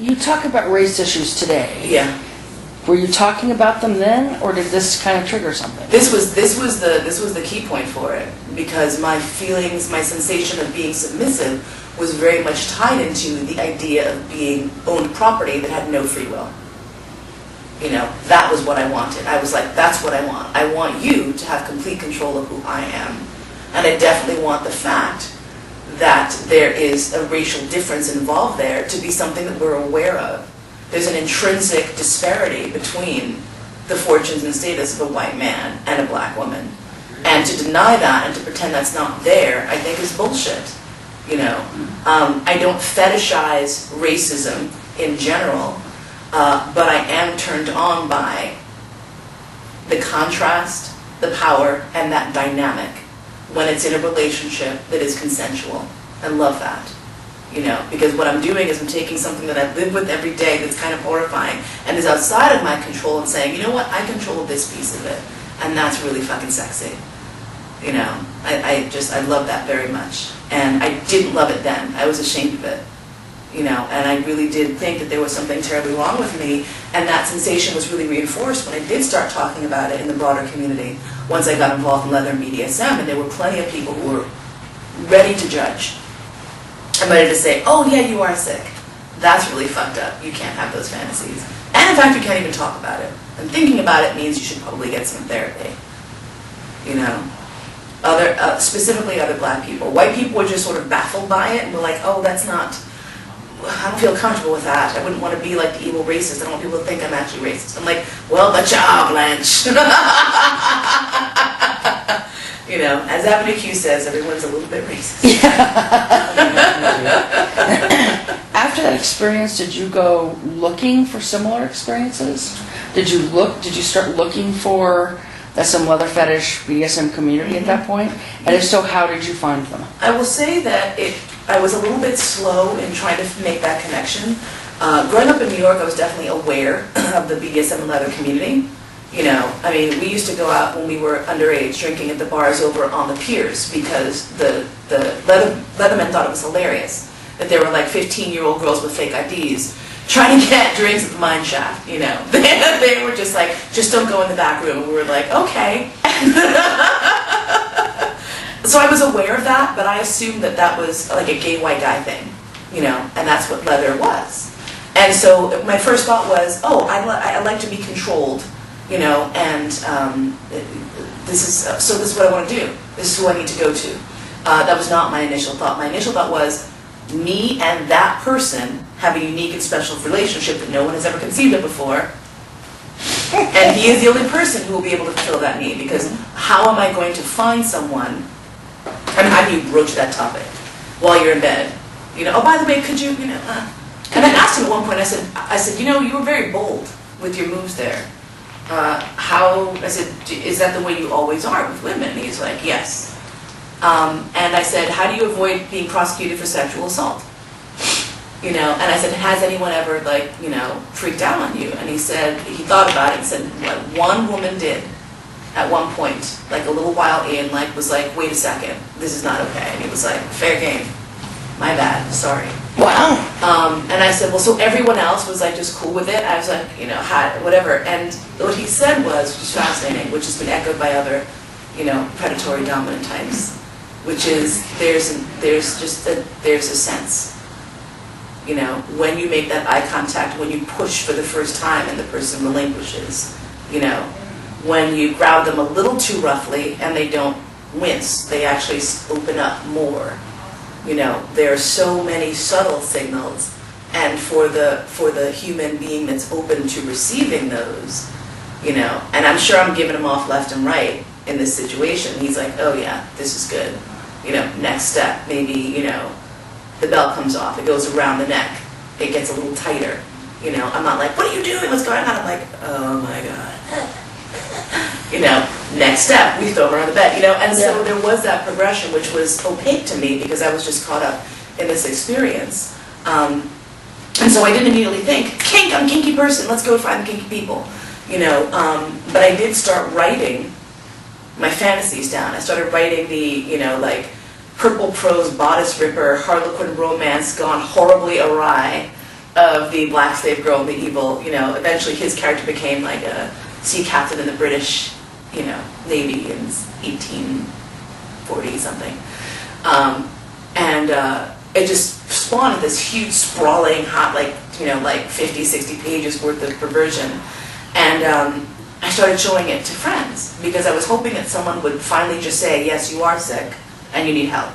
you talk about race issues today. Yeah. Were you talking about them then, or did this kind of trigger something? This was the key point for it, because my feelings, my sensation of being submissive was very much tied into the idea of being owned property that had no free will. You know, that was what I wanted. I was like, that's what I want. I want you to have complete control of who I am. And I definitely want the fact that there is a racial difference involved there to be something that we're aware of. There's an intrinsic disparity between the fortunes and status of a white man and a black woman. And to deny that and to pretend that's not there, I think is bullshit. You know, I don't fetishize racism in general, but I am turned on by the contrast, the power, and that dynamic when it's in a relationship that is consensual. I love that. You know, because what I'm doing is I'm taking something that I live with every day that's kind of horrifying and is outside of my control and saying, you know what, I control this piece of it. And that's really fucking sexy. You know, I love that very much. And I didn't love it then. I was ashamed of it. You know, and I really did think that there was something terribly wrong with me. And that sensation was really reinforced when I did start talking about it in the broader community. Once I got involved in Leather and BDSM, and there were plenty of people who were ready to judge. I'm ready to say, oh yeah, you are sick. That's really fucked up. You can't have those fantasies. And in fact, you can't even talk about it. And thinking about it means you should probably get some therapy. You know, specifically other black people. White people were just sort of baffled by it and were like, oh, that's not, I don't feel comfortable with that. I wouldn't want to be like the evil racist. I don't want people to think I'm actually racist. I'm like, well, but you are, Blanche. You know, as Avenue Q says, everyone's a little bit racist. After that experience, did you go looking for similar experiences? Did you start looking for some leather fetish BDSM community at that point? And if so, how did you find them? I will say that I was a little bit slow in trying to make that connection. Growing up in New York, I was definitely aware of the BDSM and leather community. You know, I mean, we used to go out when we were underage drinking at the bars over on the piers because the Leathermen thought it was hilarious that there were like 15-year-old girls with fake IDs trying to get drinks at the mine shaft, you know. They were just like, just don't go in the back room. And we were like, okay. So I was aware of that, but I assumed that that was like a gay white guy thing, you know, and that's what leather was. And so my first thought was, oh, I like to be controlled. You know, and this is what I want to do. This is who I need to go to. That was not my initial thought. My initial thought was, me and that person have a unique and special relationship that no one has ever conceived of before. And he is the only person who will be able to fulfill that need, because how am I going to find someone, I mean, how do you broach that topic while you're in bed? You know, oh, by the way, could you, you know, And I asked him at one point, I said, you know, you were very bold with your moves there. I said, is that the way you always are with women? And he's like, yes. And I said, how do you avoid being prosecuted for sexual assault? You know, and I said, has anyone ever, like, you know, freaked out on you? And he said, he thought about it and said, what one woman did at one point, like a little while in, like, was like, wait a second, this is not okay. And he was like, fair game. My bad, sorry. Wow. And I said, well, so everyone else was like just cool with it? I was like, you know, whatever. And what he said was, which is fascinating, which has been echoed by other, you know, predatory dominant types, which is there's a sense, you know, when you make that eye contact, when you push for the first time and the person relinquishes, you know, when you grab them a little too roughly and they don't wince, they actually open up more. You know, there are so many subtle signals, and for the human being that's open to receiving those, you know, and I'm sure I'm giving him off left and right in this situation. He's like, oh yeah, this is good. You know, next step, maybe, you know, the belt comes off, it goes around the neck, it gets a little tighter. You know, I'm not like, what are you doing? What's going on? I'm like, oh my God. You know, next step, we throw her on the bed, you know, and so there was that progression, which was opaque to me because I was just caught up in this experience. And so I didn't immediately think, kink, I'm a kinky person, let's go find the kinky people, you know, but I did start writing my fantasies down. I started writing the, you know, like, purple prose bodice ripper, harlequin romance gone horribly awry, of the black slave girl and the evil, eventually his character became like a sea captain in the British, Navy in 1840 something. And it just spawned this huge sprawling hot, like 50, 60 pages worth of perversion. And I started showing it to friends because I was hoping that someone would finally just say, yes, you are sick and you need help.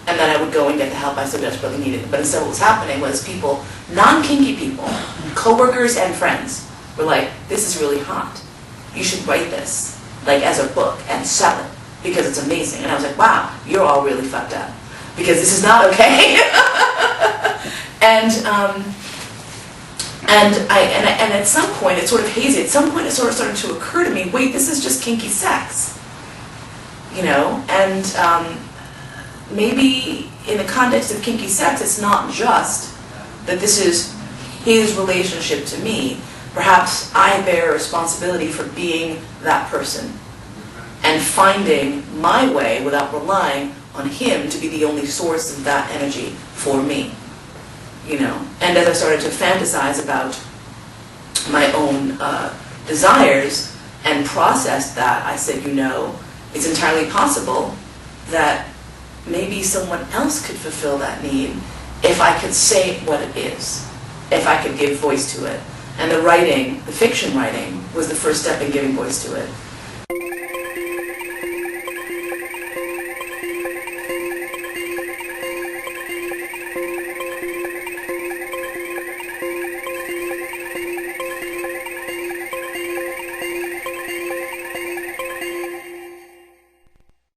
And then I would go and get the help I so desperately needed. But instead what was happening was people, non-kinky people, coworkers and friends, were like, this is really hot. You should write this, like as a book, and sell it, because it's amazing. And I was like, wow, you're all really fucked up, because this is not okay. and at some point, it's sort of hazy. At some point, it sort of started to occur to me, wait, this is just kinky sex. And maybe in the context of kinky sex, it's not just that this is his relationship to me. Perhaps I bear a responsibility for being that person and finding my way without relying on him to be the only source of that energy for me. And as I started to fantasize about my own desires and process that, I said, it's entirely possible that maybe someone else could fulfill that need if I could say what it is, if I could give voice to it. And the fiction writing, was the first step in giving voice to it.